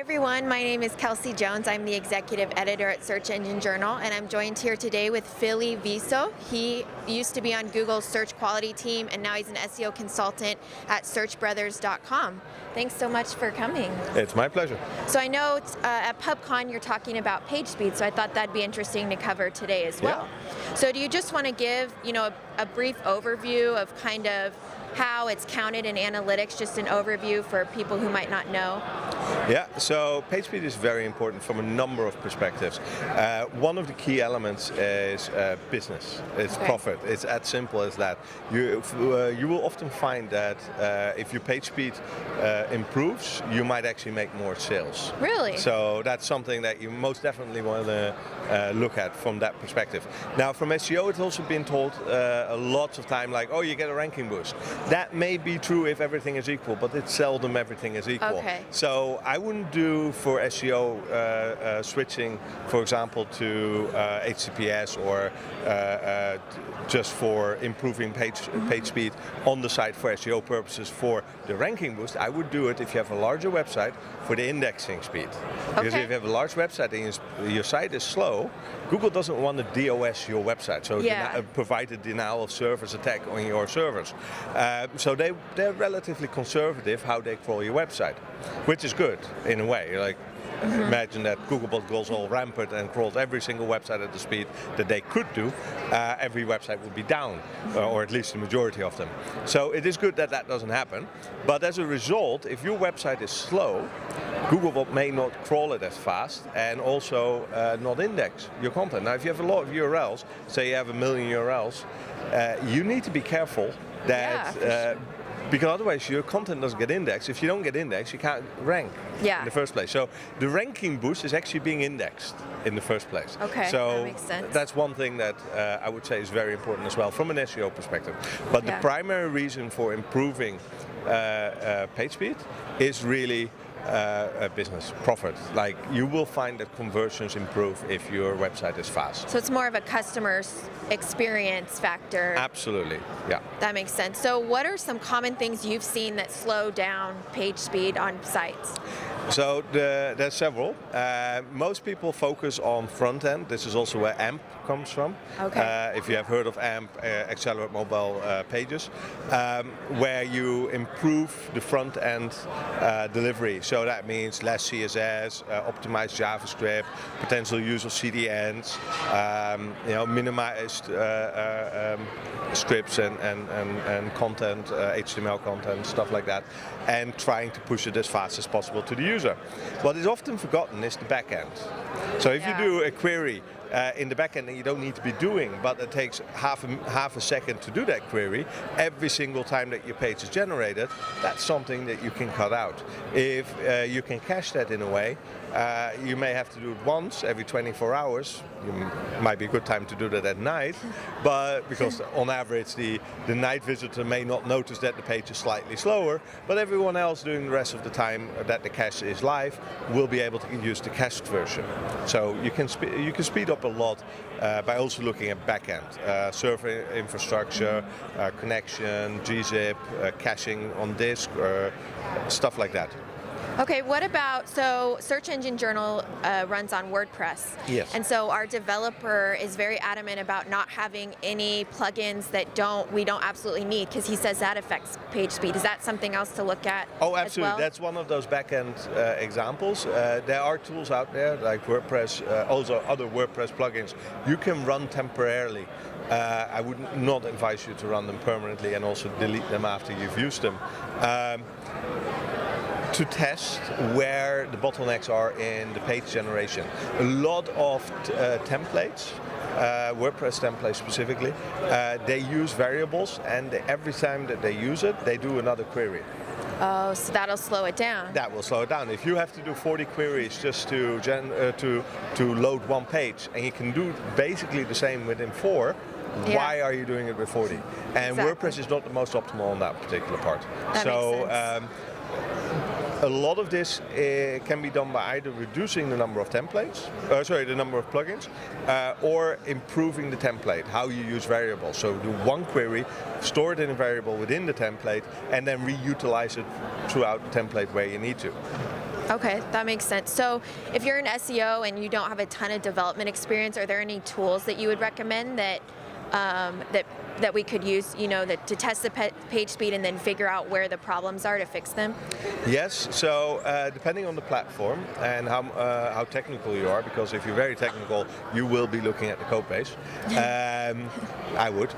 everyone, my name is Kelsey Jones. I'm the executive editor at Search Engine Journal, and I'm joined here today with Philly Viso. He used to be on Google's search quality team, and now he's an SEO consultant at searchbrothers.com. Thanks so much for coming. It's my pleasure. So I know at PubCon you're talking about page speed, so I thought that'd be interesting to cover today as well. Yeah. So do you just want to give, a brief overview of kind of how it's counted in analytics, just an overview for people who might not know? Yeah, so page speed is very important from a number of perspectives. One of the key elements is business. It's profit. It's as simple as that. You will often find that if your page speed improves, you might actually make more sales. Really? So that's something that you most definitely want to look at from that perspective. Now, from SEO, it's also been told a lot of time, like, oh, you get a ranking boost. That may be true if everything is equal, but it's seldom everything is equal. Okay. So I wouldn't do for SEO switching, for example, to HTTPS or just for improving page speed on the site for SEO purposes for the ranking boost. I would do it if you have a larger website for the indexing speed. Because if you have a large website and your site is slow, Google doesn't want to DOS your website, so provide a denial of service attack on your servers. So they're relatively conservative how they crawl your website, which is good in a way. Like, imagine that Googlebot goes all rampant and crawls every single website at the speed that they could do. Every website would be down, or at least the majority of them. So it is good that that doesn't happen. But as a result, if your website is slow, Googlebot may not crawl it as fast and also not index your content. Now, if you have a lot of URLs, say you have 1 million URLs, you need to be careful that because otherwise your content doesn't get indexed. If you don't get indexed, you can't rank in the first place. So the ranking boost is actually being indexed in the first place. Okay, so that makes sense. That's one thing that I would say is very important as well from an SEO perspective. But the primary reason for improving page speed is really business profit. Like, you will find that conversions improve if your website is fast. So it's more of a customer's experience factor. Absolutely, yeah. That makes sense. So what are some common things you've seen that slow down page speed on sites? So there's several. Most people focus on front end. This is also where AMP comes from. Okay. If you have heard of AMP, Accelerate Mobile Pages, where you improve the front end delivery. So that means less CSS, optimized JavaScript, potential use of CDNs, minimized scripts and content, HTML content, stuff like that, and trying to push it as fast as possible to the user. What is often forgotten is the back end. So if you do a query in the back end that you don't need to be doing, but it takes half a second to do that query, every single time that your page is generated, that's something that you can cut out. If you can cache that in a way, you may have to do it once every 24 hours. Might be a good time to do that at night, but because on average the night visitor may not notice that the page is slightly slower, but everyone else doing the rest of the time that the cache is live will be able to use the cached version. So you can speed up a lot by also looking at backend, server infrastructure, connection, gzip, caching on disk, stuff like that. Okay, what about, so Search Engine Journal runs on WordPress. Yes. And so our developer is very adamant about not having any plugins that we don't absolutely need, because he says that affects page speed. Is that something else to look at? Oh, absolutely. As well? That's one of those back-end examples. There are tools out there like WordPress, also other WordPress plugins. You can run temporarily. I would not advise you to run them permanently and also delete them after you've used them. To test where the bottlenecks are in the page generation. A lot of templates, WordPress templates specifically, they use variables, and every time that they use it, they do another query. Oh, so that'll slow it down. That will slow it down. If you have to do 40 queries just to load one page, and you can do basically the same within 4, why are you doing it with 40? And WordPress is not the most optimal on that particular part. That makes sense. A lot of this can be done by either reducing the number of templates, the number of plugins, or improving the template, how you use variables. So do one query, store it in a variable within the template, and then reutilize it throughout the template where you need to. Okay, that makes sense. So if you're an SEO and you don't have a ton of development experience, are there any tools that you would recommend that that we could use, to test the page speed and then figure out where the problems are to fix them? Yes, so depending on the platform and how technical you are, because if you're very technical, you will be looking at the code base. I would.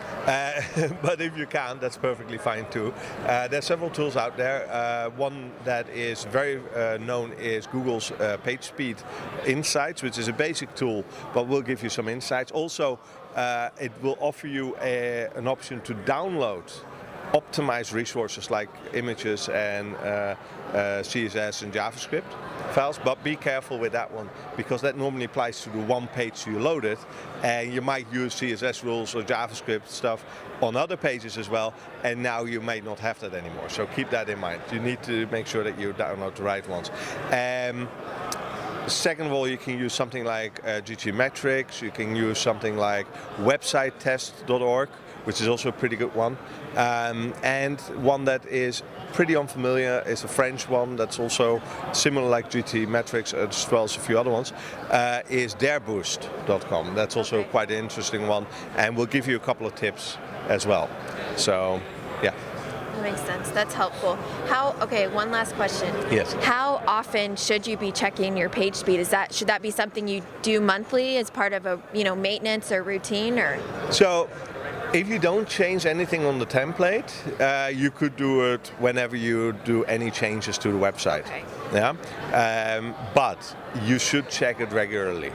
But if you can't, that's perfectly fine too. There's several tools out there. One that is very known is Google's PageSpeed Insights, which is a basic tool, but will give you some insights. Also, it will offer you an option to download optimized resources like images and CSS and JavaScript files, but be careful with that one because that normally applies to the one page you loaded, and you might use CSS rules or JavaScript stuff on other pages as well, and now you may not have that anymore. So keep that in mind. You need to make sure that you download the right ones. Second of all, you can use something like GTmetrix, you can use something like websitetest.org, which is also a pretty good one. And one that is pretty unfamiliar is a French one that's also similar like GTmetrix as well as a few other ones, is dareboost.com. That's also quite an interesting one, and we'll give you a couple of tips as well. So, yeah. That makes sense. That's helpful. Okay, one last question. Yes. How often should you be checking your page speed? Should that be something you do monthly as part of a maintenance or routine, or? So, if you don't change anything on the template, you could do it whenever you do any changes to the website. Okay. Yeah, but you should check it regularly.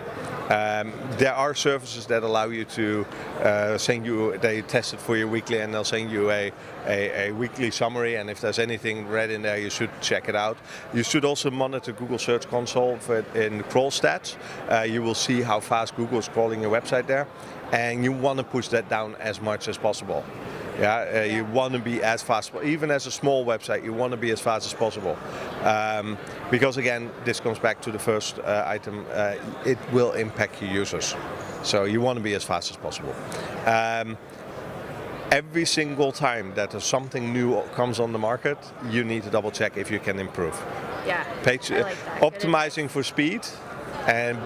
There are services that allow you to they test it for you weekly, and they'll send you a weekly summary, and if there's anything red in there, you should check it out. You should also monitor Google Search Console in crawl stats. You will see how fast Google is crawling your website there, and you want to push that down as much as possible. Yeah, you want to be as fast, even as a small website, you want to be as fast as possible. Because again, this comes back to the first item, it will impact your users. So you want to be as fast as possible. Every single time that something new comes on the market, you need to double check if you can improve. Yeah, Page, I like that. optimizing for speed and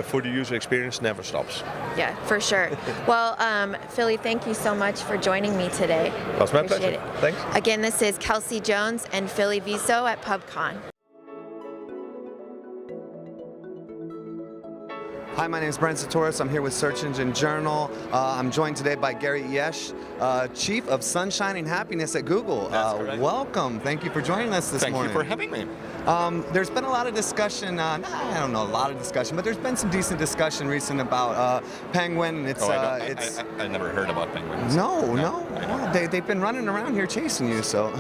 for the user experience never stops. Yeah, for sure. Well, Philly, thank you so much for joining me today. That's my Appreciate pleasure. it. Thanks. Again, this is Kelsey Jones and Philly Viso at PubCon. Hi, my name is Brent Satoris. I'm here with Search Engine Journal. I'm joined today by Gary Yesh, Chief of Sunshine and Happiness at Google. That's correct. Welcome. Thank you for joining us this morning. Thank you for having me. There's been a lot of discussion, I don't know, a lot of discussion, but there's been some decent discussion recent about Penguin. I never heard about Penguins. No. They've been running around here chasing you, so.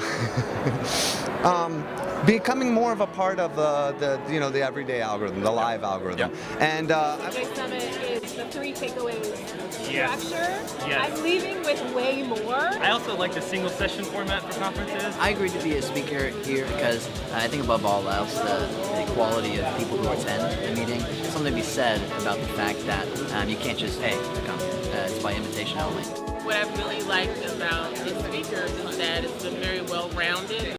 Becoming more of a part of the everyday algorithm, the live algorithm. Yeah. And Today's summit is the 3 takeaways Yes. structure. Yes. I'm leaving with way more. I also like the single session format for conferences. I agreed to be a speaker here because I think above all else, the quality of people who attend the meeting, there's something to be said about the fact that you can't just, hey, come. It's by invitation only. What I really liked about the speakers is that it's been very well-rounded.